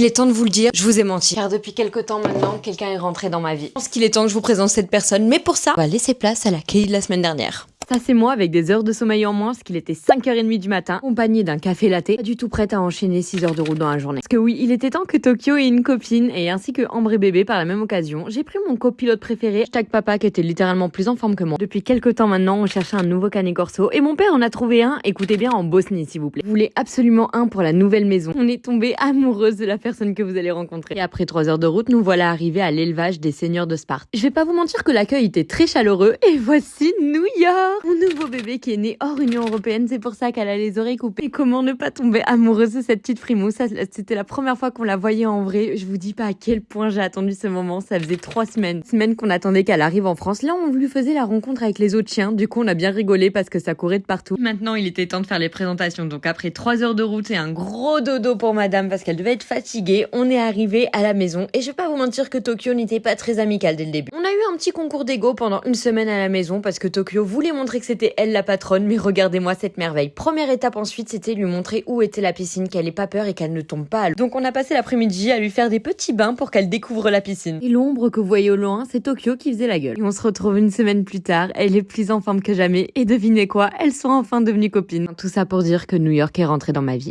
Il est temps de vous le dire, je vous ai menti. Car depuis quelques temps maintenant, quelqu'un est rentré dans ma vie. Je pense qu'il est temps que je vous présente cette personne, mais pour ça, on va laisser place à la Kelly de la semaine dernière. Ça c'est moi avec des heures de sommeil en moins, parce qu'il était 5h30 du matin, accompagné d'un café latte, pas du tout prête à enchaîner 6 heures de route dans la journée. Parce que oui, il était temps que Tokyo ait une copine, et ainsi que Ambre et Bébé par la même occasion. J'ai pris mon copilote préféré, #papa, qui était littéralement plus en forme que moi. Depuis quelques temps maintenant, on cherchait un nouveau Cane Corso, et mon père en a trouvé un, écoutez bien, en Bosnie s'il vous plaît. Vous voulez absolument un pour la nouvelle maison. On est tombé amoureuse de la personne que vous allez rencontrer. Et après 3 heures de route, nous voilà arrivés à l'élevage des seigneurs de Sparte. Je vais pas vous mentir que l'accueil était très chaleureux, et voici New York, mon nouveau bébé qui est née hors Union Européenne, c'est pour ça qu'elle a les oreilles coupées. Et comment ne pas tomber amoureuse de cette petite frimousse. C'était la première fois qu'on la voyait en vrai. Je vous dis pas à quel point j'ai attendu ce moment. Ça faisait 3 semaines. Semaines qu'on attendait qu'elle arrive en France. Là, on lui faisait la rencontre avec les autres chiens. Du coup, on a bien rigolé parce que ça courait de partout. Maintenant, il était temps de faire les présentations. Donc après 3 heures de route et un gros dodo pour madame parce qu'elle devait être fatiguée, on est arrivé à la maison. Et je vais pas vous mentir que Tokyo n'était pas très amicale dès le début. On a eu un petit concours d'ego pendant une semaine à la maison parce que Tokyo voulait montrer que c'était elle la patronne, mais regardez-moi cette merveille. Première étape ensuite, c'était lui montrer où était la piscine, qu'elle ait pas peur et qu'elle ne tombe pas à l'eau. Donc on a passé l'après-midi à lui faire des petits bains pour qu'elle découvre la piscine. Et l'ombre que vous voyez au loin, c'est Tokyo qui faisait la gueule. Et on se retrouve une semaine plus tard, elle est plus en forme que jamais, et devinez quoi, elles sont enfin devenues copines. Tout ça pour dire que New York est rentré dans ma vie.